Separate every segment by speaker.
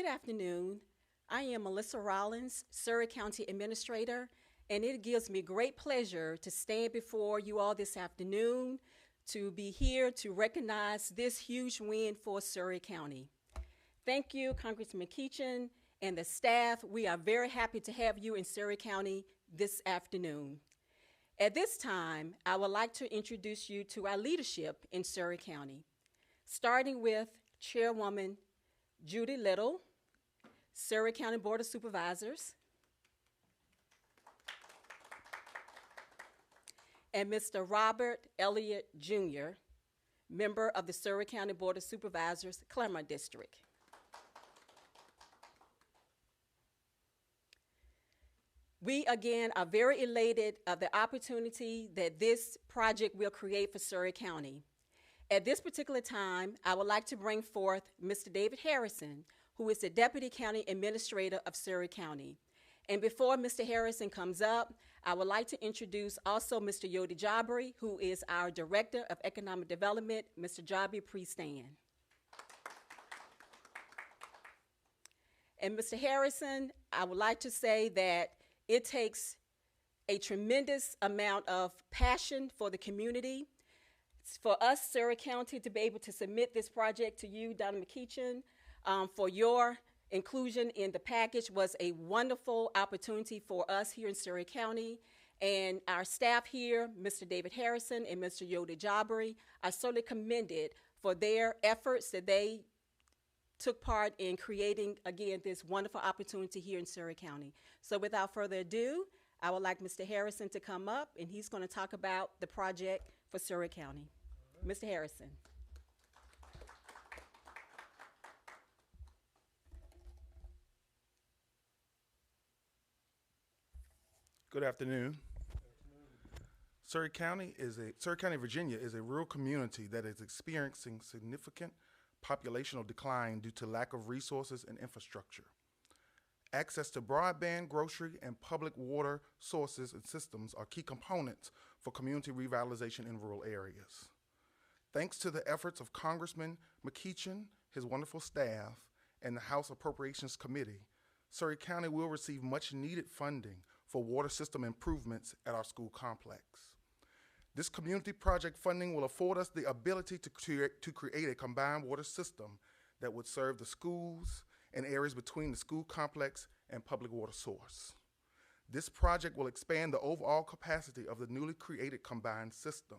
Speaker 1: Good afternoon. I am Melissa Rollins, Surry County Administrator, and it gives me great pleasure to stand before you all this afternoon to be here to recognize this huge win for Surry County. Thank you, Congressman Keechan and the staff. We are very happy to have you in Surry County this afternoon. At this time, I would like to introduce you to our leadership in Surry County, starting with Chairwoman Judy Little, Surry County Board of Supervisors, and Mr. Robert Elliott Jr., member of the Surry County Board of Supervisors, Claremont District. We, again, are very elated of the opportunity that this project will create for Surry County. At this particular time, I would like to bring forth Mr. David Harrison, who is the Deputy County Administrator of Surry County. And before Mr. Harrison comes up, I would like to introduce also Mr. Yodi Jabri, who is our Director of Economic Development. Mr. Jabri, please stand. And Mr. Harrison, I would like to say that it takes a tremendous amount of passion for the community. For us, Surry County, to be able to submit this project to you, Donna McKeechan, for your inclusion in the package was a wonderful opportunity for us here in Surry County. And our staff here, Mr. David Harrison and Mr. Yoda Jabri, are certainly commended for their efforts that they took part in creating, again, this wonderful opportunity here in Surry County. So without further ado, I would like Mr. Harrison to come up, and he's going to talk about the project for Surry County. Mr. Harrison.
Speaker 2: Good afternoon. Surry County, Virginia is a rural community that is experiencing significant populational decline due to lack of resources and infrastructure. Access to broadband, grocery, and public water sources and systems are key components for community revitalization in rural areas. Thanks to the efforts of Congressman McKeechan, his wonderful staff, and the House Appropriations Committee, Surry County will receive much needed funding for water system improvements at our school complex. This community project funding will afford us the ability to create a combined water system that would serve the schools and areas between the school complex and public water source. This project will expand the overall capacity of the newly created combined system,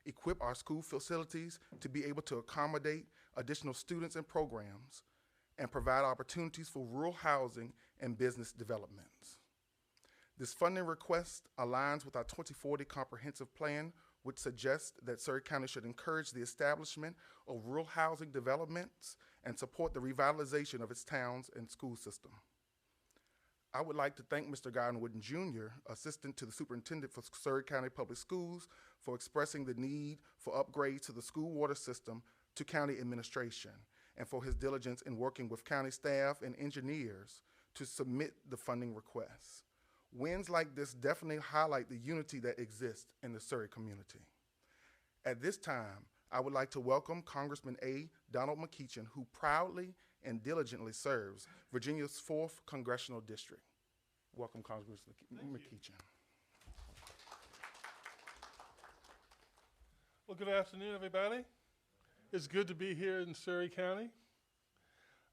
Speaker 2: equip our school facilities to be able to accommodate additional students and programs, and provide opportunities for rural housing and business developments. This funding request aligns with our 2040 comprehensive plan, which suggests that Surry County should encourage the establishment of rural housing developments and support the revitalization of its towns and school system. I would like to thank Mr. Gordon Wooden Jr., Assistant to the Superintendent for Surry County Public Schools, for expressing the need for upgrades to the school water system to county administration, and for his diligence in working with county staff and engineers to submit the funding requests. Wins like this definitely highlight the unity that exists in the Surry community. At this time, I would like to welcome Congressman A. Donald McKeechan, who proudly and diligently serves Virginia's 4th Congressional District. Welcome, Congressman McKeechan.
Speaker 3: Well, good afternoon, everybody. It's good to be here in Surry County.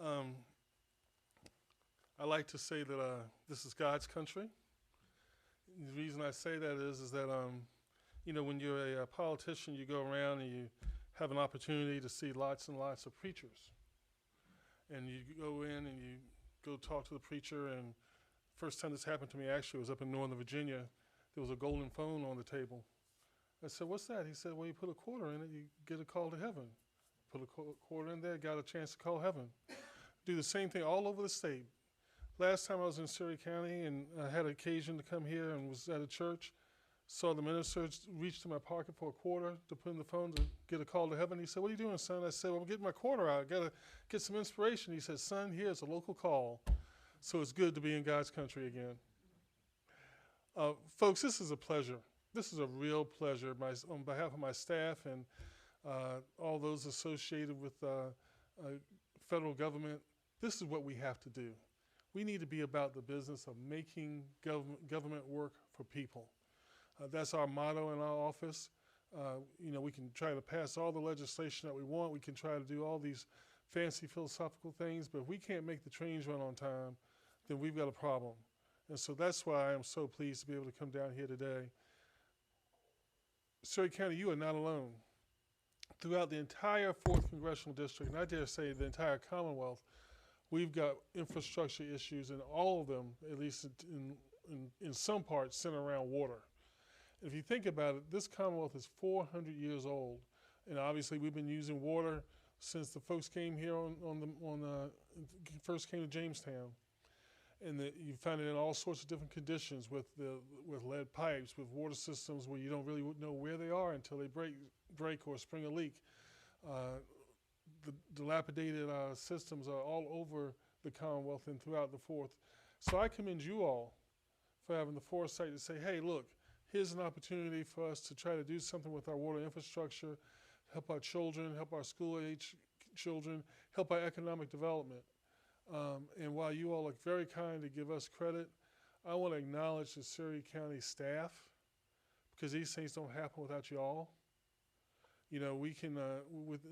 Speaker 3: I like to say that this is God's country. The reason I say that is that, when you're a politician, you go around and you have an opportunity to see lots and lots of preachers. And you go in and you go talk to the preacher, and first time this happened to me actually was up in Northern Virginia. There was a golden phone on the table. I said, "What's that?" He said, "Well, you put a quarter in it, you get a call to heaven." Put a quarter in there, got a chance to call heaven. Do the same thing all over the state. Last time I was in Surry County and I had occasion to come here and was at a church, saw the minister reach to my pocket for a quarter to put in the phone to get a call to heaven. He said, "What are you doing, son?" I said, "Well, I'm getting my quarter out. I got to get some inspiration." He said, "Son, here's a local call." So it's good to be in God's country again. Folks, this is a pleasure. This is a real pleasure on behalf of my staff and all those associated with federal government This is what we have to do. We need to be about the business of making government work for people. That's our motto in our office. We can try to pass all the legislation that we want. We can try to do all these fancy philosophical things, but if we can't make the trains run on time, then we've got a problem. And so that's why I am so pleased to be able to come down here today. Surry County, you are not alone. Throughout the entire 4th Congressional District, and I dare say the entire Commonwealth, we've got infrastructure issues, and all of them, at least in some parts, center around water. If you think about it, this Commonwealth is 400 years old, and obviously we've been using water since the folks came here first came to Jamestown. And you find it in all sorts of different conditions with lead pipes, with water systems where you don't really know where they are until they break or spring a leak. The dilapidated systems are all over the Commonwealth and throughout the 4th. So I commend you all for having the foresight to say, hey, look, here's an opportunity for us to try to do something with our water infrastructure, help our children, help our school-age children, help our economic development. And while you all are very kind to give us credit, I want to acknowledge the Surry County staff, because these things don't happen without you all. We can,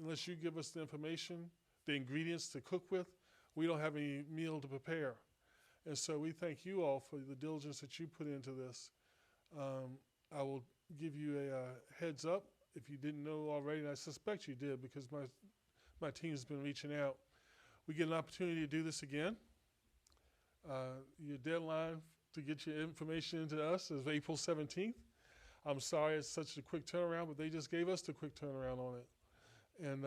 Speaker 3: unless you give us the information, the ingredients to cook with, we don't have any meal to prepare. And so we thank you all for the diligence that you put into this. I will give you a heads up if you didn't know already, and I suspect you did because my team's been reaching out. We get an opportunity to do this again. Your deadline to get your information into us is April 17th. I'm sorry it's such a quick turnaround, but they just gave us the quick turnaround on it. And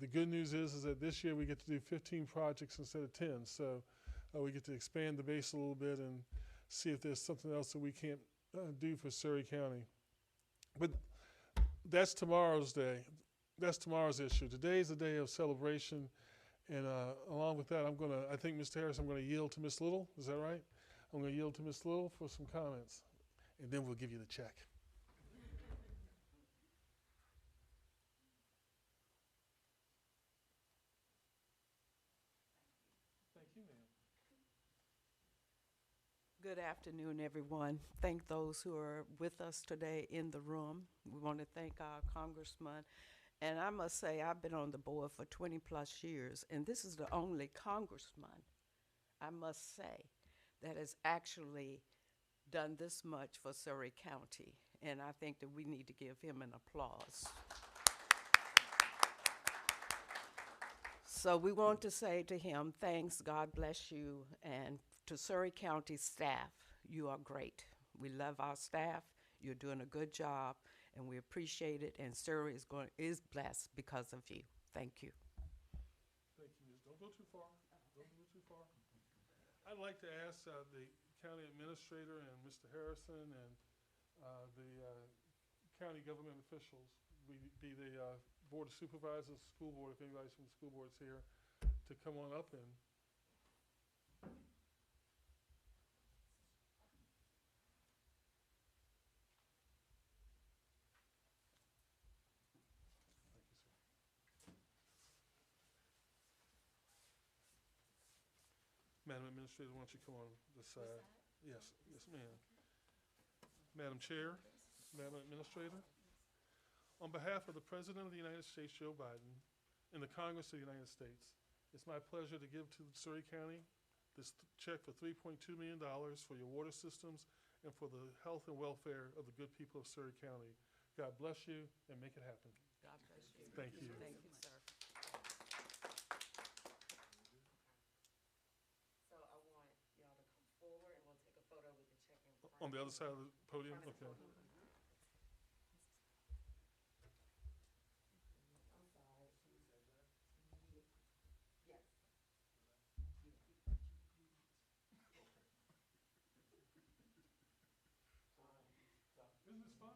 Speaker 3: the good news is that this year we get to do 15 projects instead of 10. So we get to expand the base a little bit and see if there's something else that we can't do for Surry County. But that's tomorrow's day. That's tomorrow's issue. Today is a day of celebration. And along with that, I think, Mr. Harris, I'm going to yield to Ms. Little. Is that right? I'm going to yield to Ms. Little for some comments. And then we'll give you the check. Thank you, ma'am.
Speaker 4: Good afternoon, everyone. Thank those who are with us today in the room. We want to thank our congressman. And I must say, I've been on the board for 20 plus years, and this is the only congressman, I must say, that has actually done this much for Surry County. And I think that we need to give him an applause. So we want to say to him, thanks, God bless you, and to Surry County staff, you are great. We love our staff. You're doing a good job, and we appreciate it, and Surry is blessed because of you. Thank you.
Speaker 3: Thank you, Ms. Don't go too far. Don't go too far. I'd like to ask the county administrator and Mr. Harrison and the county government officials, be the board of supervisors, school board, if anybody's from the school board's here, to come on up and Madam Administrator, why don't you come on this side? Yes, yes, ma'am. Madam Chair, Madam Administrator, on behalf of the President of the United States, Joe Biden, and the Congress of the United States, it's my pleasure to give to Surry County this check for $3.2 million for your water systems and for the health and welfare of the good people of Surry County. God bless you and make it happen.
Speaker 4: God bless you.
Speaker 3: Thank you.
Speaker 4: Thank you, sir. So I want y'all to come forward, and we'll take a photo with the check in front.
Speaker 3: On the other side of the podium? Okay.
Speaker 4: I'm sorry. Yes.
Speaker 3: Isn't this fun?